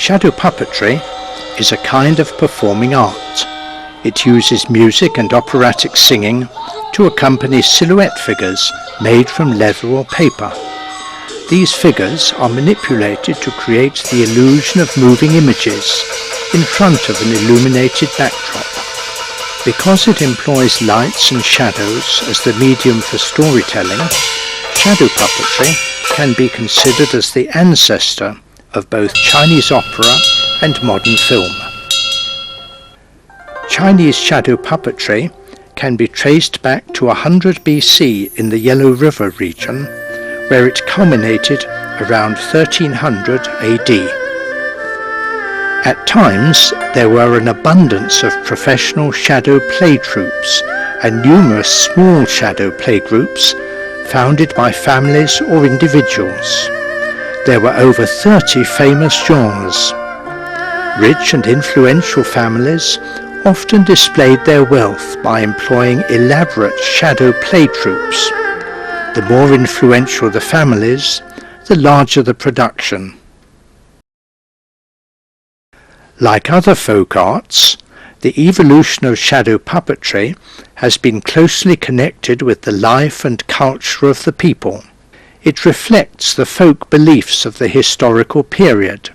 Shadow puppetry is a kind of performing art. It uses music and operatic singing to accompany silhouette figures made from leather or paper. These figures are manipulated to create the illusion of moving images in front of an illuminated backdrop. Because it employs lights and shadows as the medium for storytelling, shadow puppetry can be considered as the ancestor of both Chinese opera and modern film. Chinese shadow puppetry can be traced back to 100 BC in the Yellow River region, where it culminated around 1300 AD. At times, there were an abundance of professional shadow play troupes and numerous small shadow play groups founded by families or individuals. There were over 30 famous genres. Rich and influential families often displayed their wealth by employing elaborate shadow play troupes. The more influential the families, the larger the production. Like other folk arts, the evolution of shadow puppetry has been closely connected with the life and culture of the people. It reflects the folk beliefs of the historical period,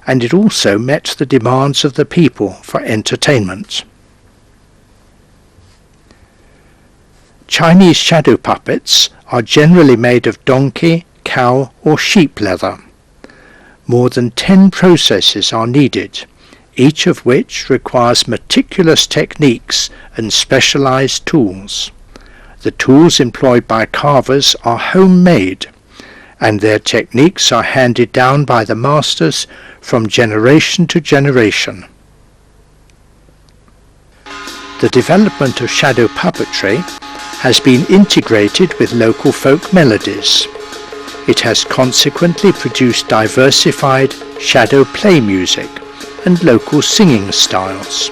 and it also met the demands of the people for entertainment. Chinese shadow puppets are generally made of donkey, cow or sheep leather. More than 10 processes are needed, each of which requires meticulous techniques and specialized tools. The tools employed by carvers are homemade, and their techniques are handed down by the masters from generation to generation. The development of shadow puppetry has been integrated with local folk melodies. It has consequently produced diversified shadow play music and local singing styles.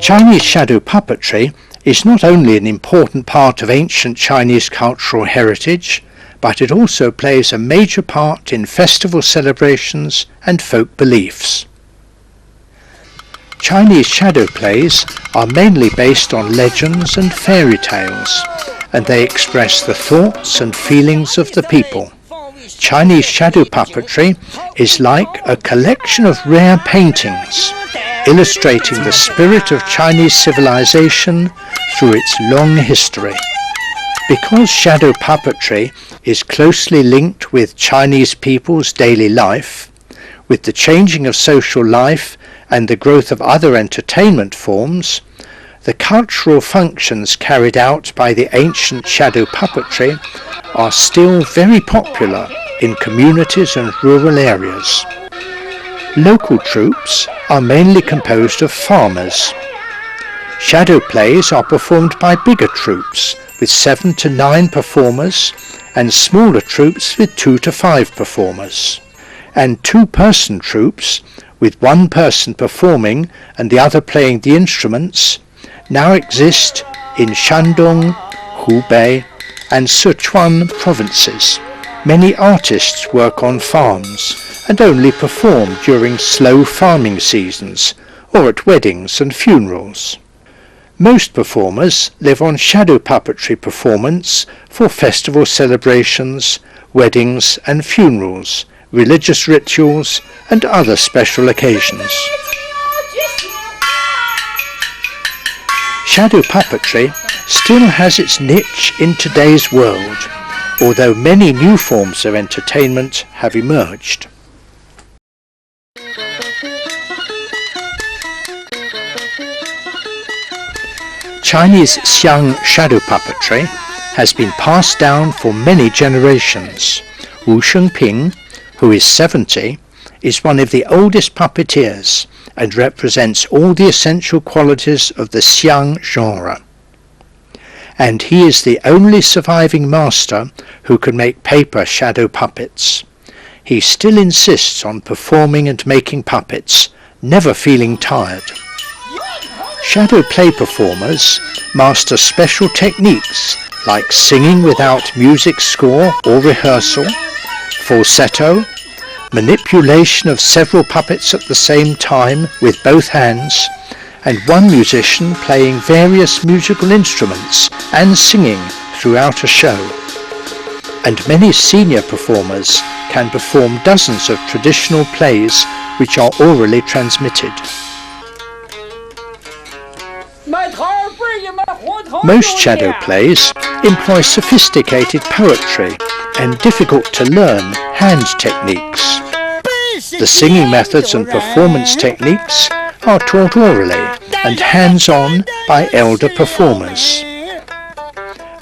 Chinese shadow puppetry is not only an important part of ancient Chinese cultural heritage, but it also plays a major part in festival celebrations and folk beliefs. Chinese shadow plays are mainly based on legends and fairy tales, and they express the thoughts and feelings of the people. Chinese shadow puppetry is like a collection of rare paintings, illustrating the spirit of Chinese civilization through its long history. Because shadow puppetry is closely linked with Chinese people's daily life, with the changing of social life and the growth of other entertainment forms, the cultural functions carried out by the ancient shadow puppetry are still very popular in communities and rural areas. Local troupes are mainly composed of farmers. Shadow plays are performed by bigger troupes with 7 to 9 performers and smaller troupes with 2 to 5 performers. And 2-person troupes with 1 person performing and the other playing the instruments now exist in Shandong, Hubei and Sichuan provinces. Many artists work on farms and only perform during slow farming seasons or at weddings and funerals. Most performers live on shadow puppetry performance for festival celebrations, weddings and funerals, religious rituals and other special occasions. Shadow puppetry still has its niche in today's world, although many new forms of entertainment have emerged. Chinese Xiang shadow puppetry has been passed down for many generations, Wu Shengping, who is 70, is one of the oldest puppeteers and represents all the essential qualities of the Xiang genre. And he is the only surviving master who can make paper shadow puppets. He still insists on performing and making puppets, never feeling tired. Shadow play performers master special techniques like singing without music score or rehearsal, falsetto, manipulation of several puppets at the same time with both hands, and one musician playing various musical instruments and singing throughout a show. And many senior performers can perform dozens of traditional plays which are orally transmitted. Most shadow plays employ sophisticated poetry and difficult-to-learn hand techniques. The singing methods and performance techniques are taught orally and hands-on by elder performers.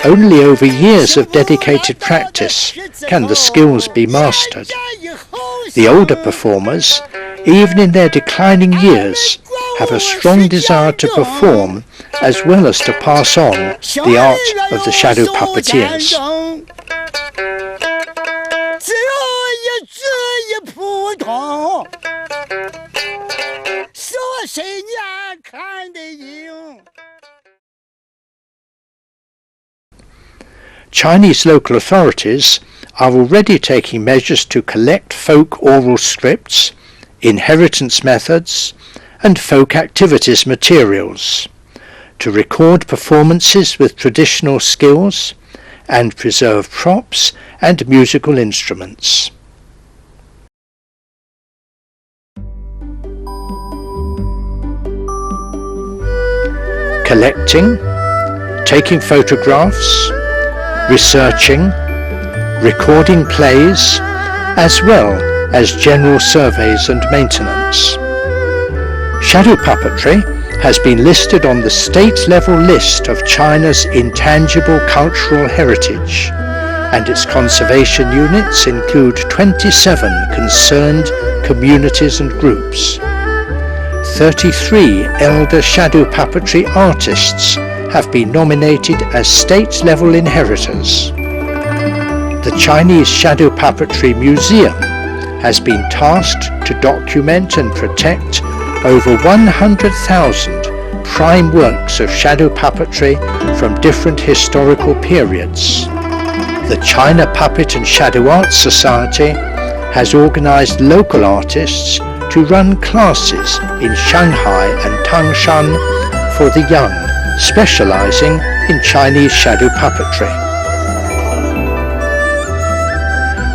Only over years of dedicated practice can the skills be mastered. The older performers, even in their declining years, have a strong desire to perform as well as to pass on the art of the shadow puppeteers. Chinese local authorities are already taking measures to collect folk oral scripts, inheritance methods, and folk activities materials, to record performances with traditional skills and preserve props and musical instruments. Collecting, taking photographs, researching, recording plays, as well as general surveys and maintenance. Shadow puppetry has been listed on the state-level list of China's intangible cultural heritage, and its conservation units include 27 concerned communities and groups. 33 elder shadow puppetry artists have been nominated as state-level inheritors. The Chinese Shadow Puppetry Museum has been tasked to document and protect over 100,000 prime works of shadow puppetry from different historical periods. The China Puppet and Shadow Arts Society has organized local artists to run classes in Shanghai and Tangshan for the young, specializing in Chinese shadow puppetry.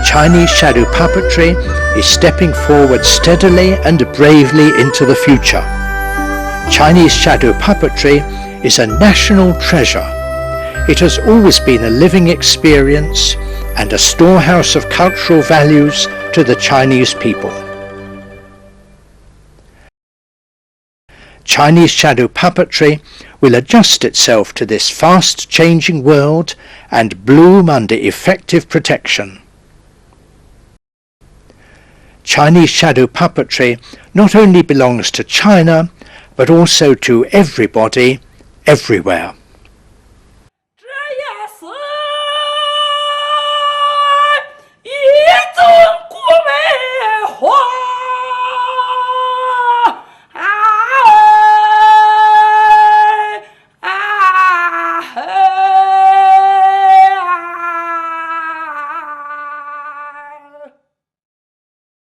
Chinese shadow puppetry is stepping forward steadily and bravely into the future. Chinese shadow puppetry is a national treasure. It has always been a living experience and a storehouse of cultural values to the Chinese people. Chinese shadow puppetry will adjust itself to this fast-changing world and bloom under effective protection. Chinese shadow puppetry not only belongs to China, but also to everybody, everywhere.